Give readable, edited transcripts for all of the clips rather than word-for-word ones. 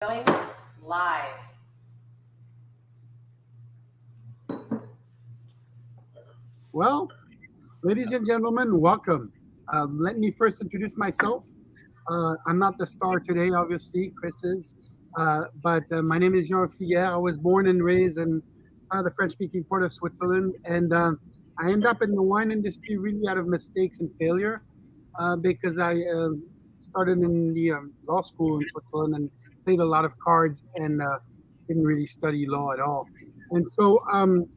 Going live. Well, ladies and gentlemen, welcome. Let me first introduce myself. I'm not the star today, obviously, Chris is, but my name is Jean Hoefliger. I was born and raised in the French-speaking part of Switzerland, and I ended up in the wine industry really out of mistakes and failure because I started in the law school in Switzerland and played a lot of cards and didn't really study law at all. And so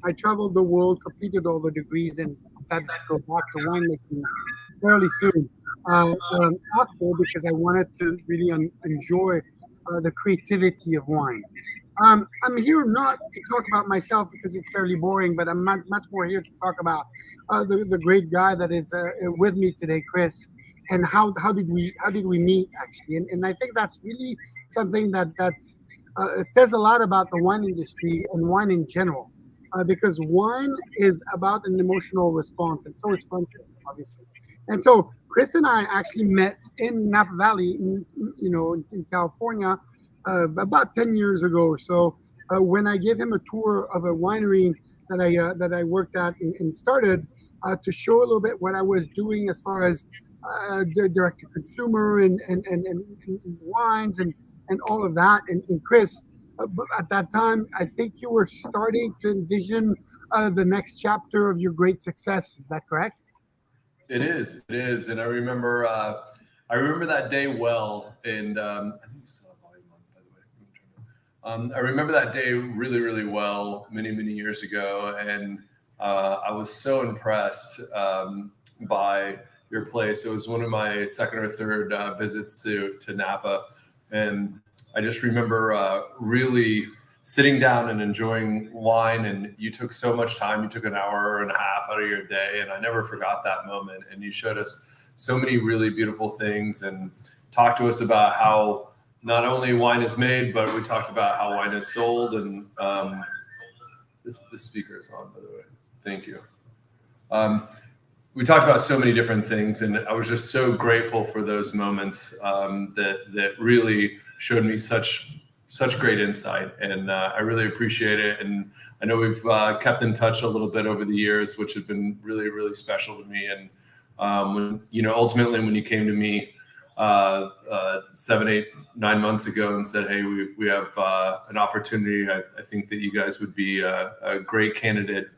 I traveled the world, completed all the degrees, and decided to go back to winemaking fairly soon after because I wanted to really enjoy the creativity of wine. I'm here not to talk about myself because it's fairly boring, but I'm much more here to talk about the great guy that is with me today, Chris, and how did we meet actually, and I think that's really something that says a lot about the wine industry and wine in general, because wine is about an emotional response, and so is friendship, obviously. And so Chris and I actually met in Napa Valley, in California, about 10 years ago or so, when I gave him a tour of a winery that I worked at and started to show a little bit what I was doing as far as direct to consumer and wines and all of that. And Chris, but at that time, I think you were starting to envision the next chapter of your great success. Is that correct? It is, and I remember that day well. And I think you still have volume on, by the way. I'm gonna turn it. I remember that day really, really well, many years ago, and I was so impressed by your place. It was one of my second or third visits to Napa, and I just remember really sitting down and enjoying wine. And you took so much time. You took an hour and a half out of your day, and I never forgot that moment. And you showed us so many really beautiful things and talked to us about how not only wine is made, but we talked about how wine is sold. And this speaker is on, by the way. Thank you. We talked about so many different things, and I was just so grateful for those moments that really showed me such great insight, and I really appreciate it. And I know we've kept in touch a little bit over the years, which has been really special to me. And ultimately, when you came to me 7, 8, 9 months ago and said, "Hey, we have an opportunity," I think that you guys would be a great candidate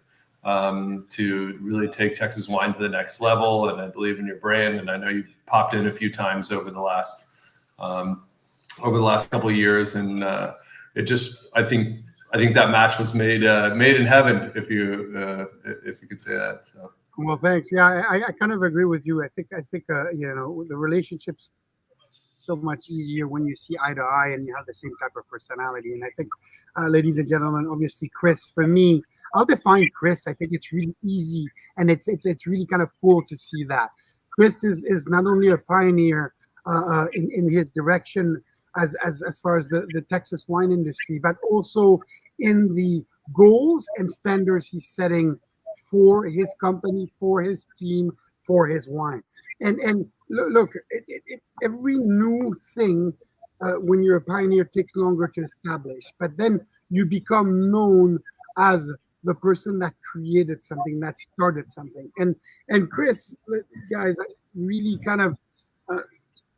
to really take Texas wine to the next level. And I believe in your brand, and I know you popped in a few times over the last couple of years, and I think that match was made in heaven, if you could say that. So. Well, thanks. Yeah, I kind of agree with you. I think the relationships so much easier when you see eye to eye and you have the same type of personality. And I think, ladies and gentlemen, obviously, Chris, for me, I'll define Chris. I think it's really easy, and it's really kind of cool to see that Chris is not only a pioneer in his direction as far as the Texas wine industry, but also in the goals and standards he's setting for his company, for his team, for his wine. And look, every new thing when you're a pioneer takes longer to establish, but then you become known as the person that created something, that started something. And Chris, guys, really kind of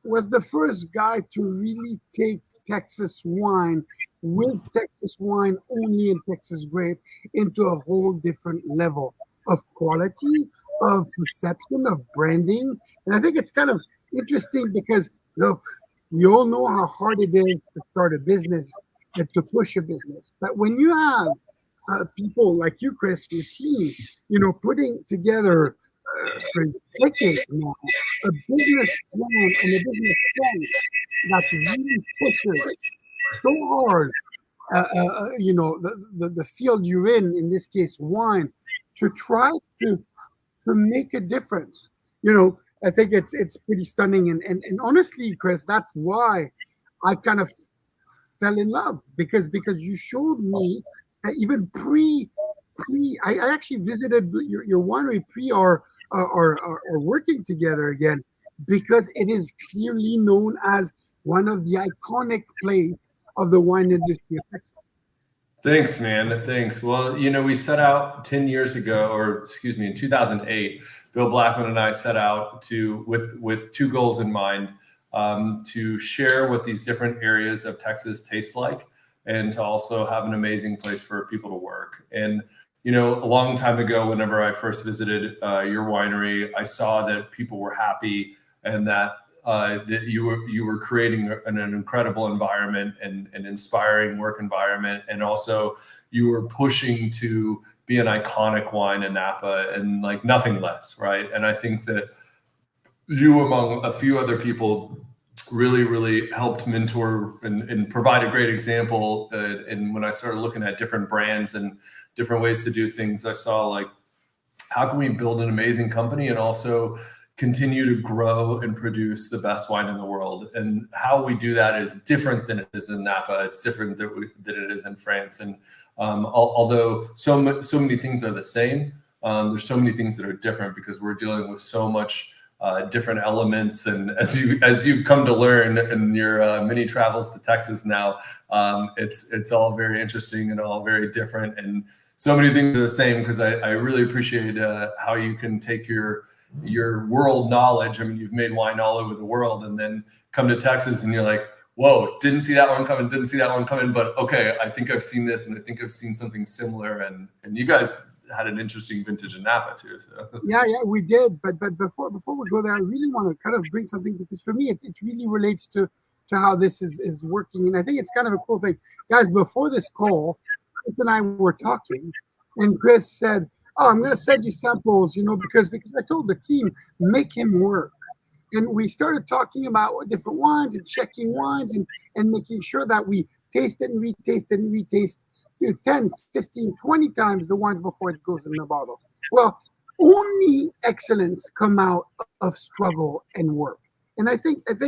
was the first guy to really take Texas wine with Texas wine only in Texas grape into a whole different level of quality, of perception, of branding. And I think it's kind of interesting because, look, we all know how hard it is to start a business and to push a business. But when you have people like you, Chris, your team, putting together for decades now a business plan and a business plan that really pushes so hard, the field you're in this case, wine, to try to make a difference. I think it's pretty stunning, and honestly, Chris, that's why I kind of fell in love because you showed me even I actually visited your winery pre our working together again, because it is clearly known as one of the iconic place of the wine industry of Texas. Thanks, man. Thanks. Well, we set out 10 years ago, or excuse me, in 2008, Bill Blackman and I set out with two goals in mind, to share what these different areas of Texas taste like, and to also have an amazing place for people to work. And, a long time ago, whenever I first visited your winery, I saw that people were happy, and that you were creating an incredible environment and an inspiring work environment, and also you were pushing to be an iconic wine in Napa and like nothing less, right? And I think that you, among a few other people, really helped mentor and provide a great example. And when I started looking at different brands and different ways to do things, I saw like, how can we build an amazing company and also continue to grow and produce the best wine in the world? And how we do that is different than it is in Napa. It's different than it is in France. And although so many things are the same, there's so many things that are different because we're dealing with so much different elements. And as you've come to learn in your many travels to Texas now, it's all very interesting and all very different. And so many things are the same, because I really appreciate how you can take your world knowledge. I mean, you've made wine all over the world, and then come to Texas and you're like, whoa, didn't see that one coming, but okay, I think I've seen this, and I think I've seen something similar. And you guys had an interesting vintage in Napa too. So Yeah, we did. But before we go there, I really want to kind of bring something, because for me, it really relates to how this is working. And I think it's kind of a cool thing. Guys, before this call, Chris and I were talking, and Chris said, "Oh, I'm going to send you samples, because I told the team, make him work." And we started talking about different wines and checking wines and making sure that we taste it and retaste it and retaste 10, 15, 20 times the wine before it goes in the bottle. Well, only excellence come out of struggle and work. And I think at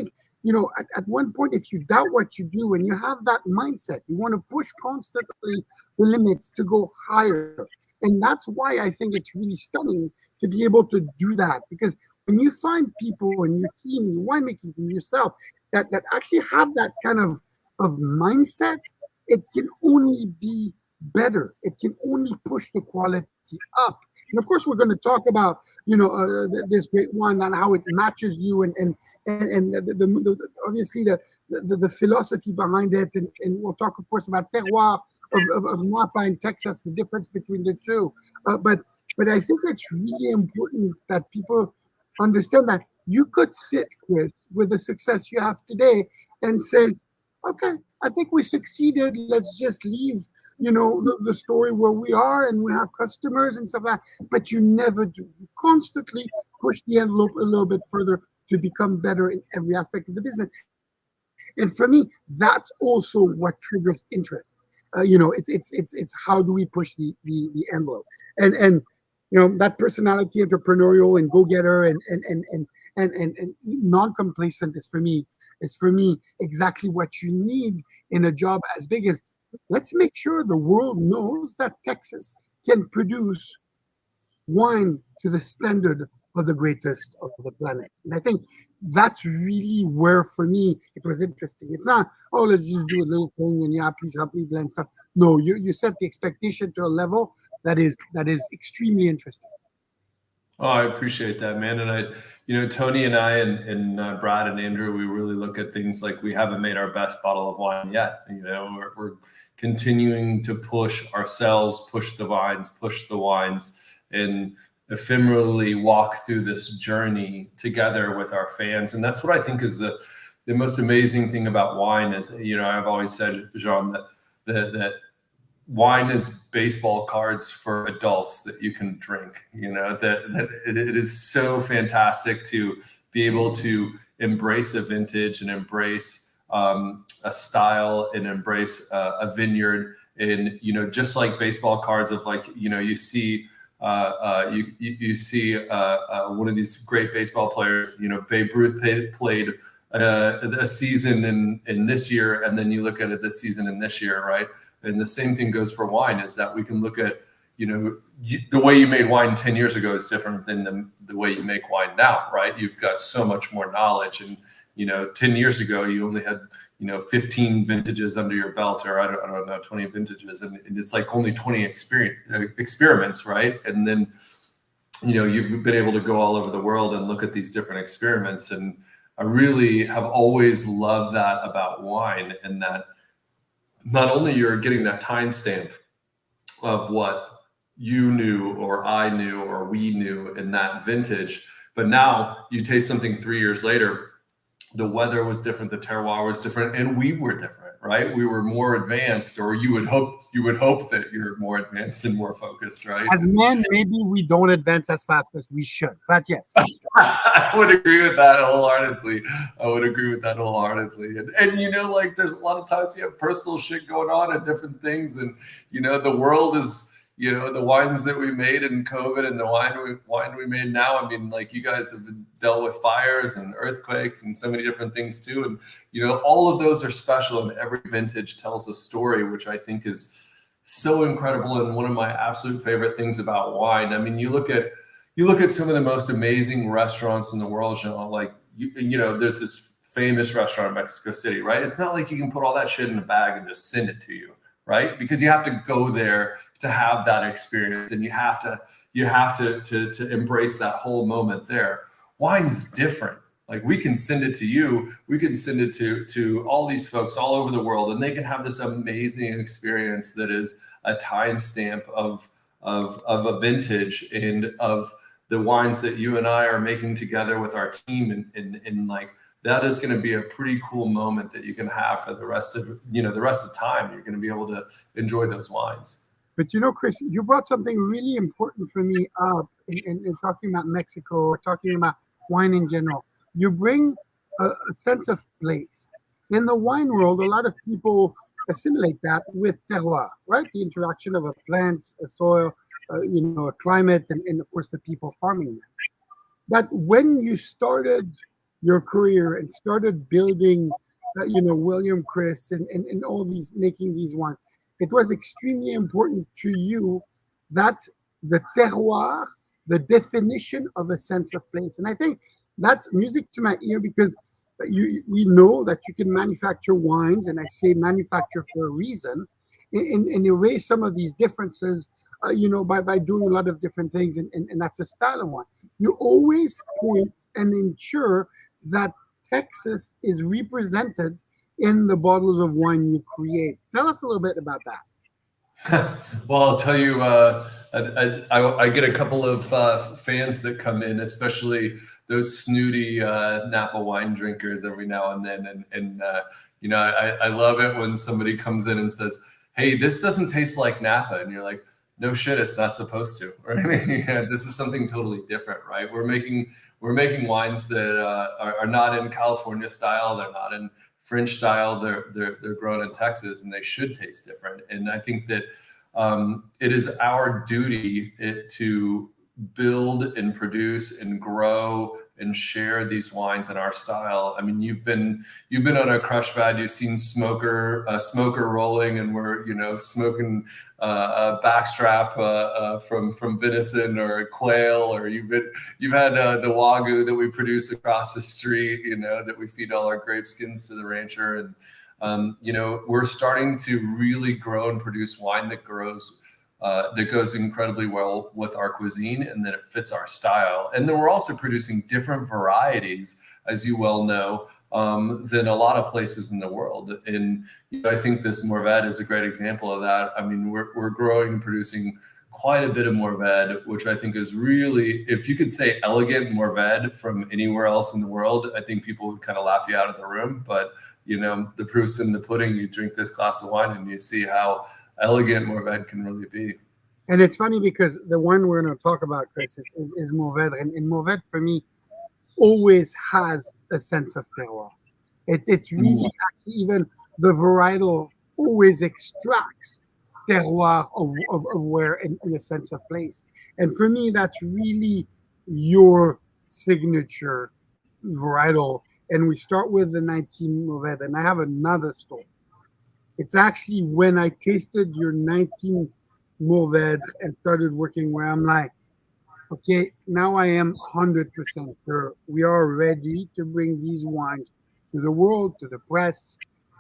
one point, if you doubt what you do and you have that mindset, you want to push constantly the limits to go higher. And that's why I think it's really stunning to be able to do that. Because when you find people in your team, your winemaking team, yourself, that actually have that kind of mindset, it can only be better. It can only push the quality up. And of course, we're going to talk about this great wine and how it matches you, and obviously the philosophy behind it, and we'll talk, of course, about terroir of Napa and Texas, the difference between the two. But I think it's really important that people understand that you could sit, Chris, with the success you have today and say, okay, I think we succeeded. Let's just leave, the story where we are, and we have customers and stuff like that. But you never do. You constantly push the envelope a little bit further to become better in every aspect of the business. And for me, that's also what triggers interest. It's how do we push the envelope, and that personality, entrepreneurial and go-getter and non-complacent is for me exactly what you need in a job as big as, let's make sure the world knows that Texas can produce wine to the standard of the greatest of the planet. And I think that's really where, for me, it was interesting. It's not, oh, let's just do a little thing and please help me blend stuff. No, you set the expectation to a level that is extremely interesting. Oh, I appreciate that, man. And Tony and I and Brad and Andrew, we really look at things like we haven't made our best bottle of wine yet. We're continuing to push ourselves, push the wines, and ephemerally walk through this journey together with our fans. And that's what I think is the most amazing thing about wine is, I've always said, Jean, that wine is baseball cards for adults that you can drink. That it is so fantastic to be able to embrace a vintage and embrace a style and embrace a vineyard. And just like baseball cards of you see you see one of these great baseball players. Babe Ruth played a season in this year, and then you look at it this season and this year, right? And the same thing goes for wine, is that we can look at, the way you made wine 10 years ago is different than the way you make wine now, right? You've got so much more knowledge. And, 10 years ago, you only had, 15 vintages under your belt, or I don't know, 20 vintages, and it's like only 20 experiments, right? And then you've been able to go all over the world and look at these different experiments, and I really have always loved that about wine, and that not only you're getting that timestamp of what you knew or I knew or we knew in that vintage, but now you taste something 3 years later, the weather was different, the terroir was different, and we were different, right? We were more advanced, or you would hope that you're more advanced and more focused, right? As men, maybe we don't advance as fast as we should, but yes. I would agree with that wholeheartedly. And like there's a lot of times you have personal shit going on and different things, and the world is, the wines that we made in COVID and the wine we made now. I mean, like, you guys have dealt with fires and earthquakes and so many different things too. And, all of those are special, and every vintage tells a story, which I think is so incredible. And one of my absolute favorite things about wine. I mean, you look at some of the most amazing restaurants in the world, Jean, like, there's this famous restaurant in Mexico City, right? It's not like you can put all that shit in a bag and just send it to you, right? Because you have to go there to have that experience, and you have to embrace that whole moment there. Wine's different. Like, we can send it to you, we can send it to all these folks all over the world, and they can have this amazing experience that is a timestamp of a vintage and of the wines that you and I are making together with our team, and like, that is going to be a pretty cool moment that you can have for the rest of the time. You're going to be able to enjoy those wines. But Chris, you brought something really important for me up in talking about Mexico, or talking about wine in general. You bring a sense of place. In the wine world, a lot of people assimilate that with terroir, right? The interaction of a plant, a soil, a climate, and of course the people farming them. But when you started your career and started building, William, Chris, and all these, making these wines, it was extremely important to you that the terroir, the definition of a sense of place. And I think that's music to my ear, because we know that you can manufacture wines, and I say manufacture for a reason, and erase some of these differences, by doing a lot of different things, and that's a style of wine. You always point and ensure that Texas is represented in the bottles of wine you create. Tell us a little bit about that. Well, I'll tell you, I get a couple of fans that come in, especially those snooty Napa wine drinkers every now and then. And I love it when somebody comes in and says, "Hey, this doesn't taste like Napa." And you're like, "No shit, it's not supposed to." Right? This is something totally different, right? We're making wines that are not in California style. They're not in French style. They're grown in Texas, and they should taste different. And I think that it is our duty to build and produce and grow and share these wines in our style. I mean, you've been on a crush pad, you've seen smoker rolling, and we're smoking a backstrap from venison or quail, or you've had the wagyu that we produce across the street, that we feed all our grape skins to the rancher, and we're starting to really grow and produce wine that goes incredibly well with our cuisine, and that it fits our style. And then we're also producing different varieties, as you well know, than a lot of places in the world. And I think this Mourvèdre is a great example of that. I mean, we're growing and producing quite a bit of Mourvèdre, which I think is really, if you could say elegant Mourvèdre from anywhere else in the world, I think people would kind of laugh you out of the room. But the proof's in the pudding. You drink this glass of wine and you see how elegant Mourvèdre can really be. And it's funny, because the one we're going to talk about, Chris, is Mourvèdre. And Mourvèdre, for me, always has a sense of terroir. It's really actually, even the varietal always extracts terroir of where, in a sense of place. And for me, that's really your signature varietal. And we start with the 19 Mourvèdre, and I have another story. It's actually when I tasted your 19 Mourvèdre and started working, where I'm like, okay, now I am 100% sure we are ready to bring these wines to the world, to the press,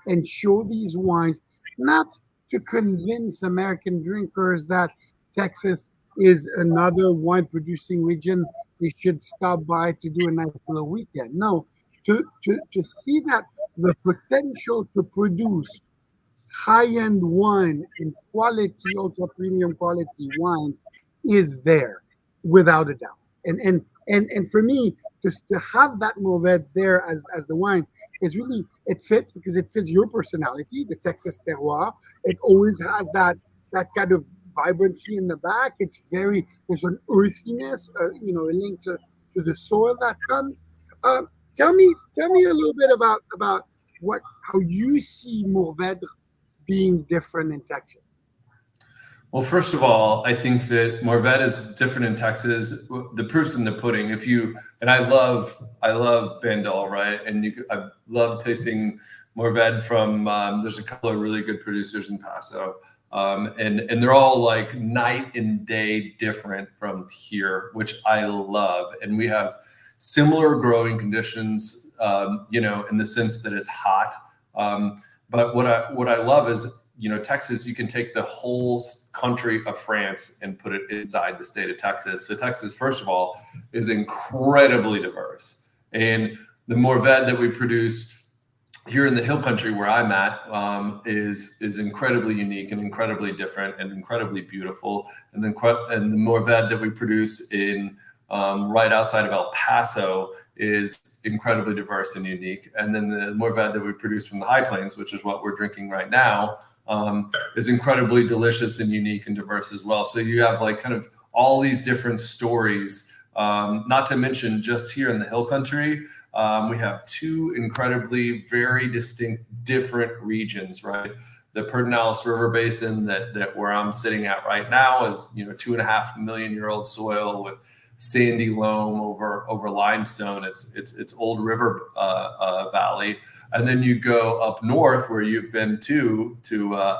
and show these wines, not to convince American drinkers that Texas is another wine producing region they should stop by to do a nice little weekend. No, to see that the potential to produce high-end wine and quality, ultra premium quality wines is there without a doubt. And for me, just to have that Mourvèdre there as the wine is really, it fits because it fits your personality, the Texas terroir. It always has that kind of vibrancy in the back. It's very, there's an earthiness, a link to the soil that comes. Um, tell me a little bit about what how you see Mourvèdre being different in Texas. Well, first of all, I think that Mourvèdre is different in Texas. The proof's in the pudding. If you and I love Bandol, right? And I love tasting Mourvèdre from. There's a couple of really good producers in Paso, and they're all like night and day different from here, which I love. And we have similar growing conditions, in the sense that it's hot. But what I love is, Texas, you can take the whole country of France and put it inside the state of Texas. So Texas, first of all, is incredibly diverse. And the Mourvèdre that we produce here in the hill country where I'm at is incredibly unique and incredibly different and incredibly beautiful. And the Mourvèdre that we produce in right outside of El Paso is incredibly diverse and unique. And then the Mourvèdre that we produce from the Hye Plains, which is what we're drinking right now, is incredibly delicious and unique and diverse as well. So you have like kind of all these different stories, not to mention just here in the hill country, we have two incredibly very distinct different regions, right? The Pedernales River Basin that where I'm sitting at right now is, 2.5 million year old soil with sandy loam over limestone. It's old river valley. And then you go up north where you've been to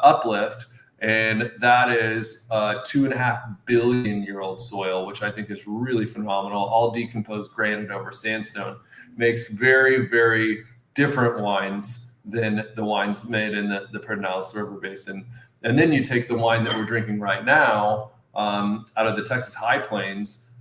Uplift, and that is 2.5 billion year old soil, which I think is really phenomenal. All decomposed granite over sandstone, makes very, very different wines than the wines made in the Pedernales River Basin. And then you take the wine that we're drinking right now out of the Texas Hye Plains,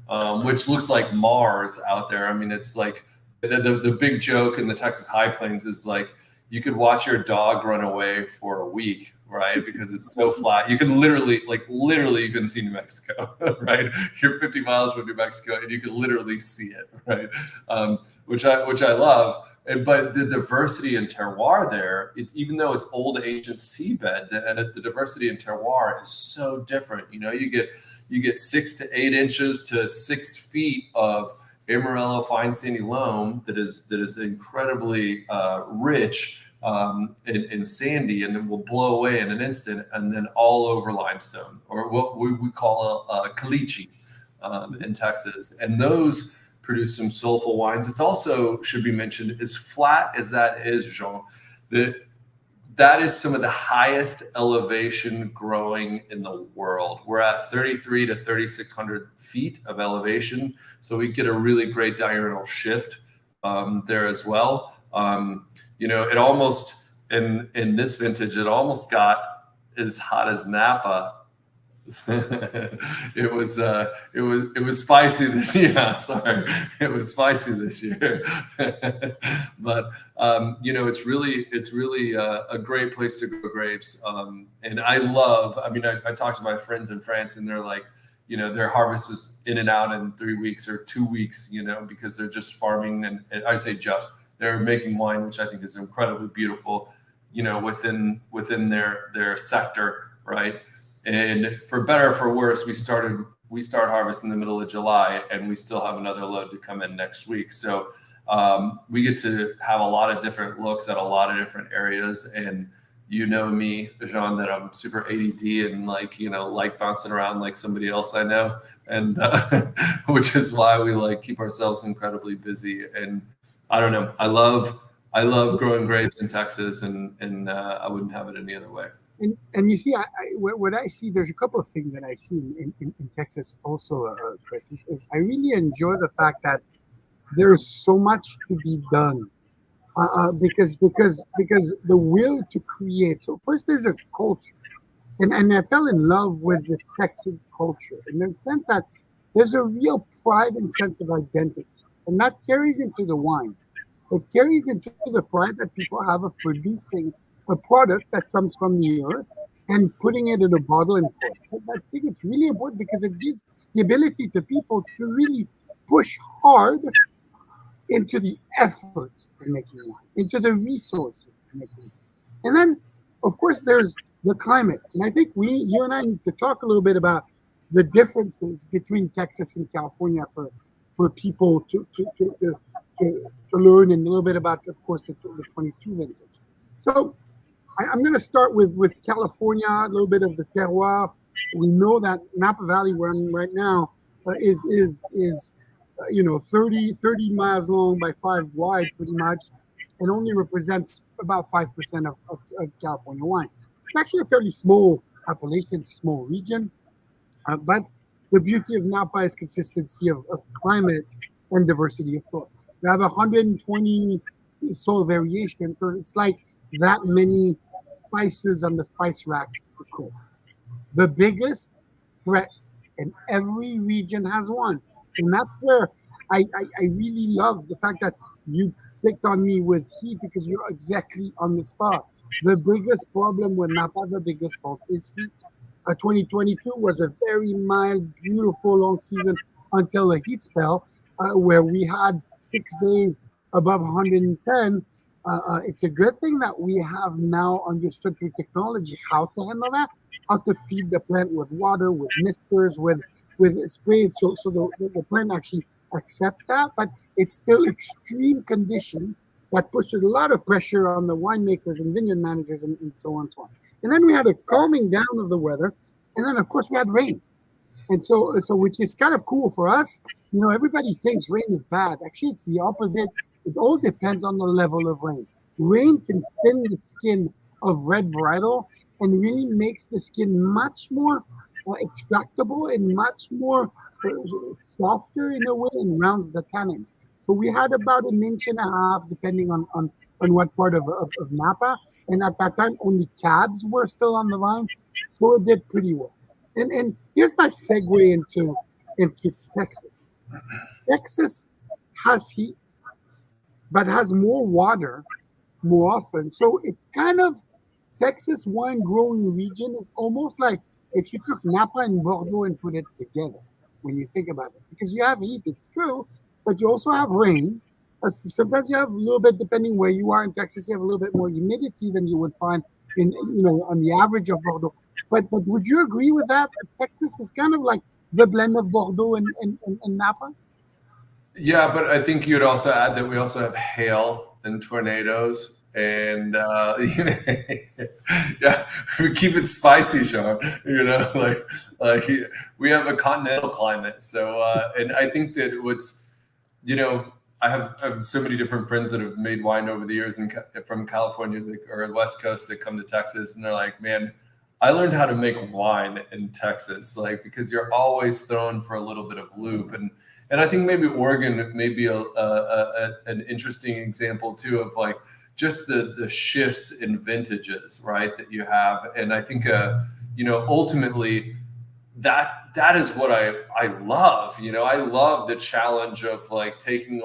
which looks like Mars out there. I mean, it's like the big joke in the Texas Hye Plains is like you could watch your dog run away for a week, right? Because it's so flat. You can literally you can see New Mexico, right? You're 50 miles from New Mexico and you can literally see it, right? Which I love. But the diversity in terroir there, even though it's old ancient seabed, the diversity in terroir is so different. You get 6 to 8 inches to 6 feet of Amarillo fine sandy loam that is incredibly rich and sandy, and then will blow away in an instant, and then all over limestone, or what we call a caliche in Texas. And those produce some soulful wines. It's also, should be mentioned, as flat as that is, Jean, that is some of the highest elevation growing in the world. We're at 3,300 to 3,600 feet of elevation. So we get a really great diurnal shift there as well. It almost, in this vintage, it almost got as hot as Napa. It was spicy this year. Yeah, sorry, it was spicy this year. But it's really a great place to grow grapes. And I love. I mean, I talked to my friends in France, and they're like, their harvest is in and out in 3 weeks or 2 weeks. Because they're just farming, and I say they're making wine, which I think is incredibly beautiful. Within their sector, right? And for better or for worse, we start harvest in the middle of July, and we still have another load to come in next week. So we get to have a lot of different looks at a lot of different areas. And me, Jean, that I'm super ADD and like bouncing around like somebody else I know, and which is why we keep ourselves incredibly busy. And I don't know, I love growing grapes in Texas, and I wouldn't have it any other way. And you see, what I see, there's a couple of things that I see in Texas also, Chris, is I really enjoy the fact that there's so much to be done because the will to create. So first, there's a culture, and I fell in love with the Texan culture in the sense that there's a real pride and sense of identity, and that carries into the wine. It carries into the pride that people have of producing a product that comes from the earth and putting it in a bottle and pour it. So I think it's really important because it gives the ability to people to really push hard into the effort in making wine, into the resources in making wine. And then, of course, there's the climate. And I think you and I need to talk a little bit about the differences between Texas and California for people to learn and a little bit about, of course, the 22 vintage. So I'm going to start with California, a little bit of the terroir. We know that Napa Valley, where I'm right now, is 30 miles long by 5 wide, pretty much, and only represents about 5% of California wine. It's actually a fairly small population, small region, but the beauty of Napa is consistency of climate and diversity of soil. We have 120 soil variations, so it's like that many spices on the spice rack to cook. The biggest threat, and every region has one. And that's where I really love the fact that you picked on me with heat because you're exactly on the spot. The biggest problem with Napa, the biggest fault is heat. 2022 was a very mild, beautiful long season until a heat spell where we had 6 days above 110. It's a good thing that we have now understood through technology how to handle that, how to feed the plant with water, with misters, with sprays, so the plant actually accepts that. But it's still extreme condition that pushes a lot of pressure on the winemakers and vineyard managers and so on and so on. And then we had a calming down of the weather, and then of course we had rain. And so which is kind of cool for us. Everybody thinks rain is bad. Actually, it's the opposite. It all depends on the level of rain. Rain can thin the skin of red varietal and really makes the skin much more extractable and much more softer in a way and rounds the tannins. So we had about an inch and a half, depending on what part of Napa. And at that time, only cabs were still on the vine. So it did pretty well. And here's my segue into Texas. Texas has heat, but has more water more often. So it's kind of Texas wine growing region is almost like if you took Napa and Bordeaux and put it together when you think about it. Because you have heat, it's true, but you also have rain. Sometimes you have a little bit, depending where you are in Texas, you have a little bit more humidity than you would find on the average of Bordeaux. But would you agree with that? Texas is kind of like the blend of Bordeaux and Napa? Yeah, but I think you'd also add that we also have hail and tornadoes, and yeah, we keep it spicy, Sean. Like we have a continental climate, so and I think that I have so many different friends that have made wine over the years, and from California or West Coast that come to Texas, and they're like, man. I learned how to make wine in Texas, like because you're always thrown for a little bit of loop, and I think maybe Oregon may be an interesting example too of like just the shifts in vintages, right? That you have, and I think ultimately that is what I love. I love the challenge of like taking.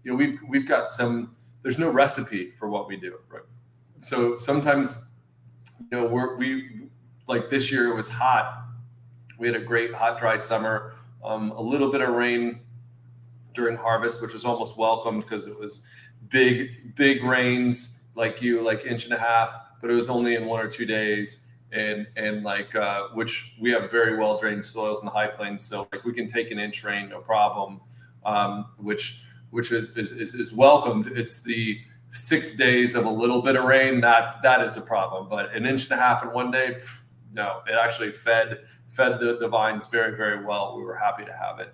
We've got some. There's no recipe for what we do, right? So sometimes we like this year it was hot. We had a great hot, dry summer. A little bit of rain during harvest, which was almost welcomed because it was big rains, like inch and a half, but it was only in 1 or 2 days. And which we have very well drained soils in the high plains, so like we can take an inch rain, no problem. Which is welcomed. It's the 6 days of a little bit of rain that is a problem, but an inch and a half in 1 day, no, it actually fed the vines very, very well. We were happy to have it.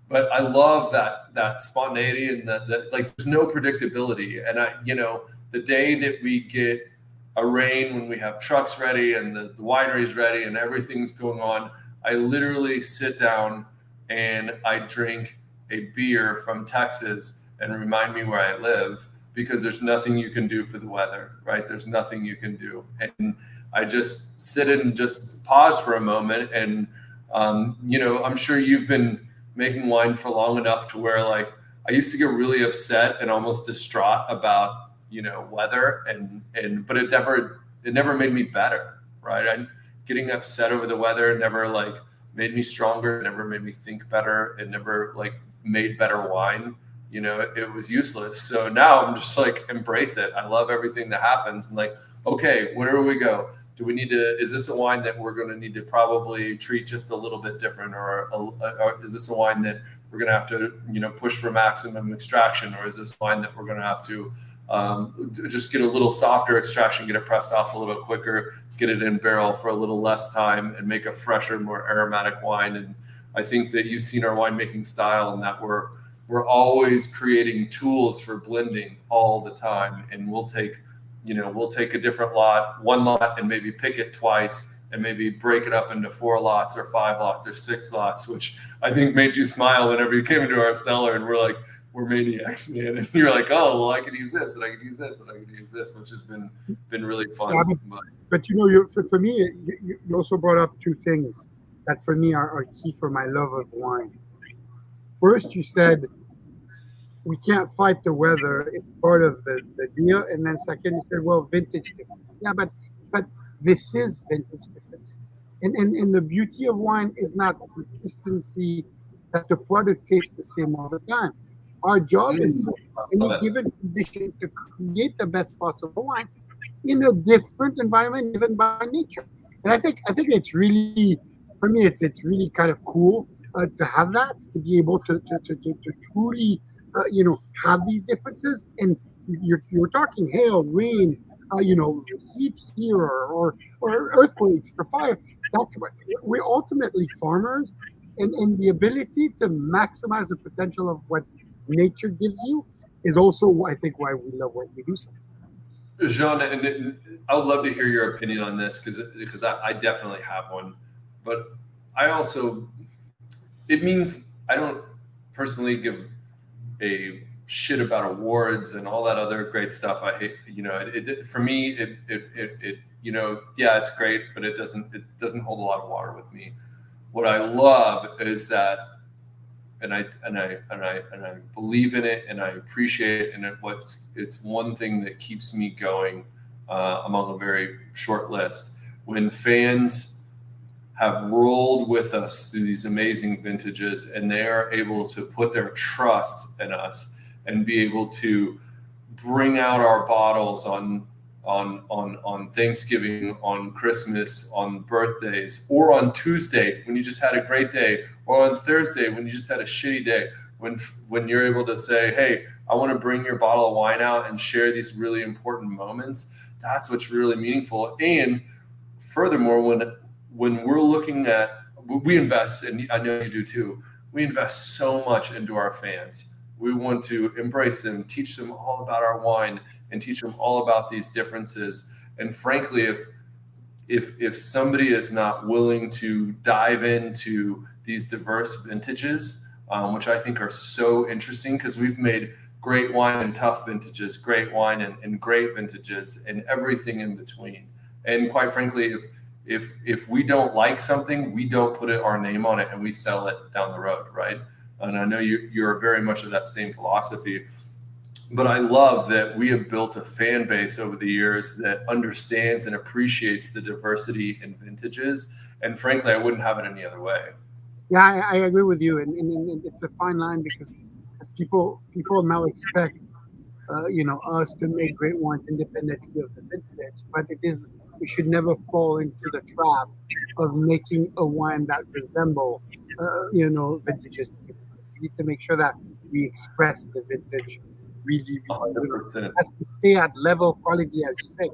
But I love that spontaneity and that like there's no predictability. And the day that we get a rain, when we have trucks ready and the winery's ready and everything's going on, I literally sit down and I drink a beer from Texas and remind me where I live. because there's nothing you can do for the weather, right? There's nothing you can do. And I just sit and just pause for a moment. And, I'm sure you've been making wine for long enough to where, like, I used to get really upset and almost distraught about, weather, but it never made me better, right? Getting upset over the weather never like made me stronger. It never made me think better. It never like made better wine. It was useless. So now I'm just like, embrace it. I love everything that happens. And like, okay, where do we go? Do we need to, is this a wine that we're going to need to probably treat just a little bit different? Or is this a wine that we're going to have to, push for maximum extraction? Or is this wine that we're going to have to just get a little softer extraction, get it pressed off a little quicker, get it in barrel for a little less time, and make a fresher, more aromatic wine? And I think that you've seen our winemaking style, and that we're always creating tools for blending all the time. And we'll take a different one lot, and maybe pick it twice, and maybe break it up into 4 lots or 5 lots or 6 lots, which I think made you smile whenever you came into our cellar and we're like, we're maniacs, man. And you're like, oh, well, I could use this, and I could use this, and I could use this, which has been really fun. Yeah, but for me, you also brought up 2 things that for me are key for my love of wine. First, you said we can't fight the weather; it's part of the deal. And then second, you said, well, vintage difference. Yeah, but this is vintage difference, and the beauty of wine is not consistency, that the product tastes the same all the time. Our job is to, in a given condition, to create the best possible wine in a different environment given by nature. And I think it's really, for me, it's really kind of cool to have that, to be able to truly, have these differences. And you're talking hail, rain, heat here, or earthquakes or fire. That's what we're ultimately farmers, and the ability to maximize the potential of what nature gives you is also, I think, why we love what we do. So. Jean, and I would love to hear your opinion on this, because I definitely have one, but I also, it means I don't personally give a shit about awards and all that other great stuff. I hate, for me, yeah, it's great, but it doesn't hold a lot of water with me. What I love is that, and I believe in it, and I appreciate it, and it's one thing that keeps me going among a very short list. When fans have rolled with us through these amazing vintages, and they are able to put their trust in us and be able to bring out our bottles on Thanksgiving, on Christmas, on birthdays, or on Tuesday when you just had a great day, or on Thursday when you just had a shitty day. When you're able to say, hey, I want to bring your bottle of wine out and share these really important moments, that's what's really meaningful. And furthermore, when we're looking at, we invest, and I know you do too, we invest so much into our fans. We want to embrace them, teach them all about our wine, and teach them all about these differences. And frankly, if somebody is not willing to dive into these diverse vintages, which I think are so interesting, because we've made great wine and tough vintages, great wine and great vintages, and everything in between. And quite frankly, if we don't like something, we don't put our name on it and we sell it down the road, right? And I know you're very much of that same philosophy. But I love that we have built a fan base over the years that understands and appreciates the diversity in vintages. And frankly, I wouldn't have it any other way. Yeah, I agree with you, and it's a fine line, because people now expect us to make great wines independently of the vintage, but we should never fall into the trap of making a wine that resemble vintages. We need to make sure that we express the vintage really, really has to stay at level quality, as you say,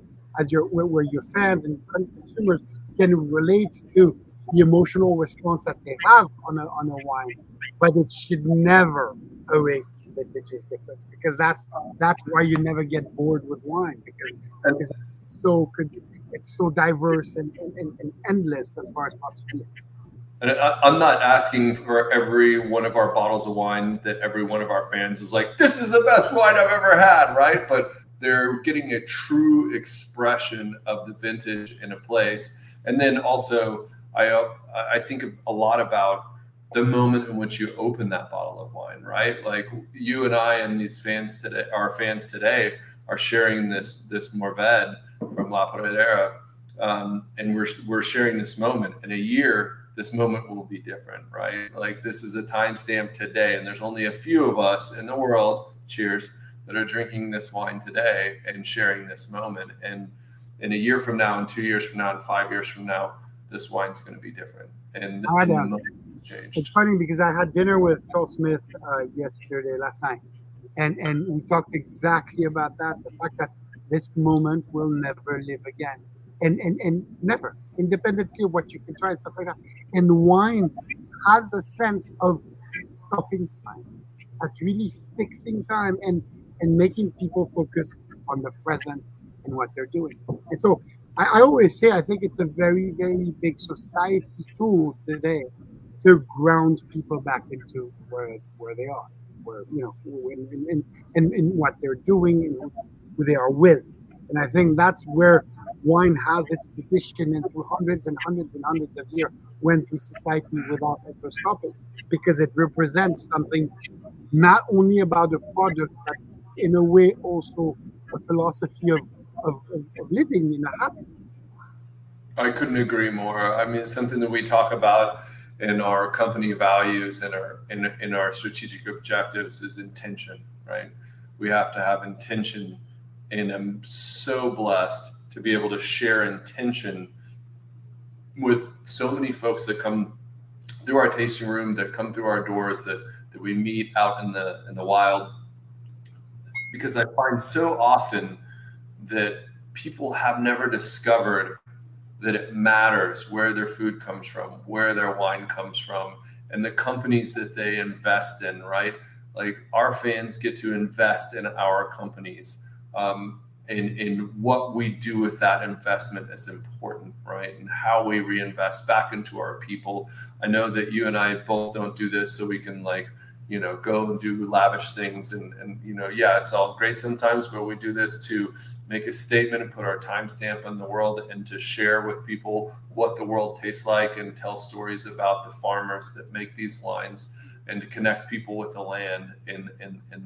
where your fans and consumers can relate to the emotional response that they have on a wine. But it should never erase the vintages difference, because that's why you never get bored with wine, because it's so diverse and endless as far as possible. And I'm not asking for every one of our bottles of wine that every one of our fans is like, this is the best wine I've ever had, right? But they're getting a true expression of the vintage in a place. And then also, I think a lot about the moment in which you open that bottle of wine, right? Like you and I and these fans today, our fans today, are sharing this Morved from La Pradera, and we're sharing this moment. In a year, this moment will be different, right? Like this is a timestamp today, and there's only a few of us in the world. Cheers, that are drinking this wine today and sharing this moment. And in a year from now, and 2 years from now, and 5 years from now, this wine's going to be different. And I had, the moment has changed. it's funny because I had dinner with Charles Smith last night, and we talked exactly about that. The fact that this moment will never live again, and never, independently of what you can try and stuff like that. And wine has a sense of stopping time, at really fixing time and making people focus on the present and what they're doing. And so I always say I think it's a very, very big society tool today to ground people back into where they are, where in what they're doing and who they are with. And I think that's where wine has its position, and through hundreds and hundreds and hundreds of years went through society without ever stopping, because it represents something not only about the product, but in a way also a philosophy of living in a happy. I couldn't agree more. I mean, it's something that we talk about in our company values and in our strategic objectives is intention, right? We have to have intention, and I'm so blessed to be able to share intention with so many folks that come through our tasting room, that come through our doors, that we meet out in the wild. Because I find so often that people have never discovered that it matters where their food comes from, where their wine comes from, and the companies that they invest in, right? Like our fans get to invest in our companies. In what we do with that investment is important, right? And how we reinvest back into our people. I know that you and I both don't do this so we can go and do lavish things and yeah, it's all great sometimes, but we do this to make a statement and put our timestamp on the world and to share with people what the world tastes like and tell stories about the farmers that make these wines and to connect people with the land in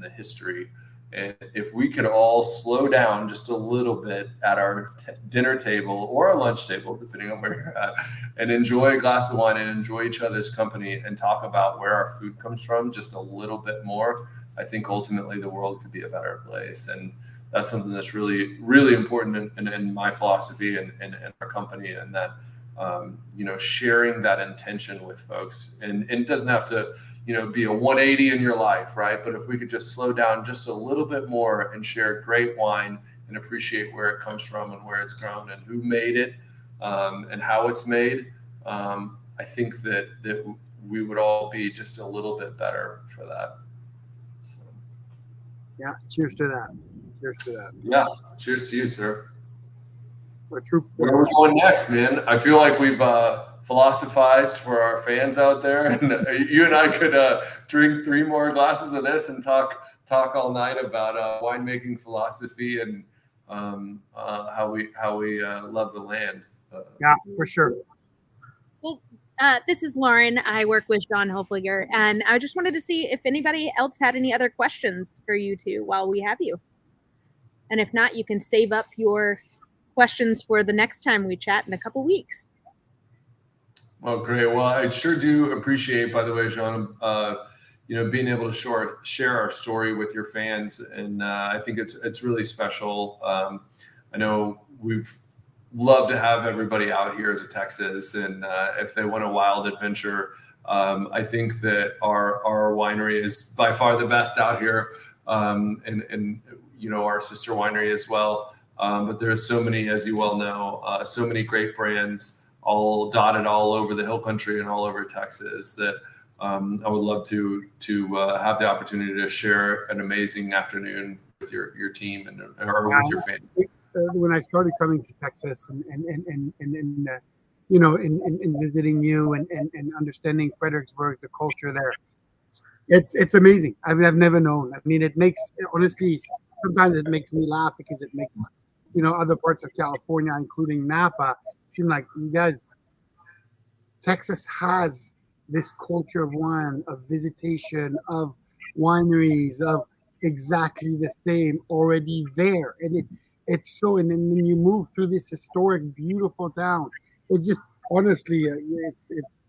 the history. And if we could all slow down just a little bit at our dinner table or our lunch table, depending on where you're at, and enjoy a glass of wine and enjoy each other's company and talk about where our food comes from just a little bit more, I think ultimately the world could be a better place. And that's something that's really, really important in my philosophy and in our company, and that, sharing that intention with folks. And it doesn't have to, be a 180 in your life, right? But if we could just slow down just a little bit more and share great wine and appreciate where it comes from and where it's grown and who made it, and how it's made, I think that we would all be just a little bit better for that. So. Yeah, cheers to that. Cheers to that. Yeah, cheers to you, sir. Where are we going next, man? I feel like we've philosophized for our fans out there, and you and I could drink 3 more glasses of this and talk all night about winemaking philosophy and how we love the land. Yeah, for sure. Well, this is Lauren. I work with John Hoefliger, and I just wanted to see if anybody else had any other questions for you two while we have you. And if not, you can save up your questions for the next time we chat in a couple weeks. Well, great. Well, I sure do appreciate, by the way, John, being able to share our story with your fans, and I think it's really special. I know we've loved to have everybody out here to Texas, and if they want a wild adventure, I think that our winery is by far the best out here, and our sister winery as well. But there's so many, as you well know, so many great brands all dotted all over the hill country and all over Texas that I would love to have the opportunity to share an amazing afternoon with your team or with your family. When I started coming to Texas and in visiting you and understanding Fredericksburg, the culture there. It's amazing. I've never known. I mean, it makes, honestly, sometimes it makes me laugh because it makes, other parts of California, including Napa, seem like you guys, Texas has this culture of wine, of visitation, of wineries, of exactly the same already there. And it's so, and then when you move through this historic, beautiful town, it's just, honestly, it's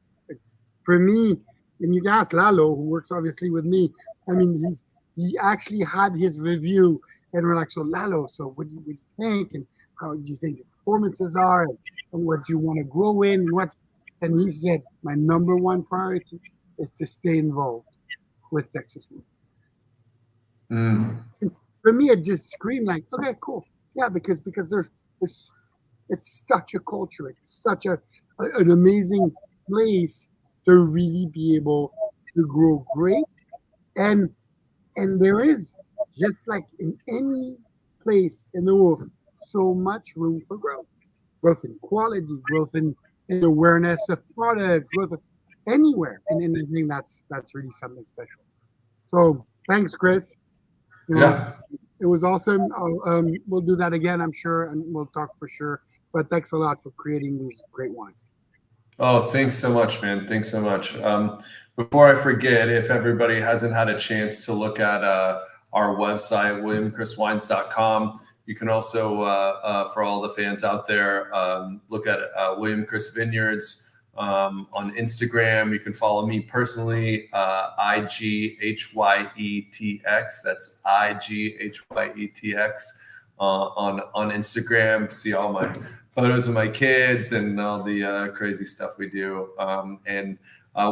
for me, and you can ask Lalo, who works obviously with me. I mean, he actually had his review, and we're like, so Lalo, so what do you think, and how do you think the performances are, and what do you want to grow in, and he said, my number one priority is to stay involved with Texas Wood. For me, it just screamed like, okay, cool, yeah, because there's it's such a culture, it's such an amazing place to really be able to grow grapes, and there is, just like in any place in the world, so much room for growth in quality, growth in awareness of product, growth of anywhere, and I think that's really something special. So thanks, Chris. Yeah. It was awesome. We'll do that again, I'm sure, and we'll talk for sure. But thanks a lot for creating these great wines. Oh, thanks so much, man. Thanks so much. Before I forget, if everybody hasn't had a chance to look at our website, williamchriswines.com, you can also, for all the fans out there, look at William Chris Vineyards on Instagram. You can follow me personally, IGHYETX. That's IGHYETX on Instagram. See all my photos of my kids and all the crazy stuff we do. And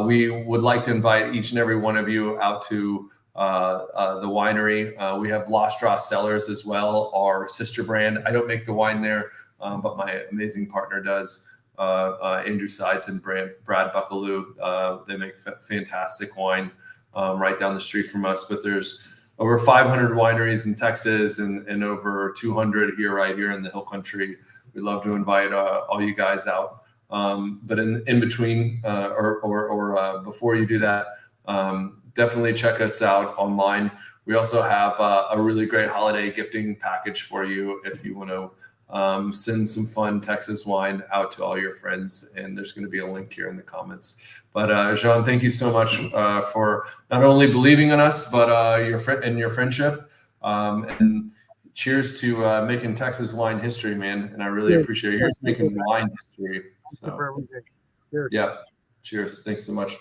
we would like to invite each and every one of you out to the winery. We have Lost Draw Cellars as well, our sister brand. I don't make the wine there, but my amazing partner does, Andrew Sides and Brad Buckaloo. They make fantastic wine right down the street from us. But there's over 500 wineries in Texas and over 200 right here in the Hill Country. We'd love to invite all you guys out. But in between or before you do that, definitely check us out online. We also have a really great holiday gifting package for you if you want to send some fun Texas wine out to all your friends. And there's going to be a link here in the comments. But Jean, thank you so much for not only believing in us, but your friendship. And cheers to making Texas wine history, man. And I really appreciate yours making wine history. So, yeah. Cheers. Thanks so much.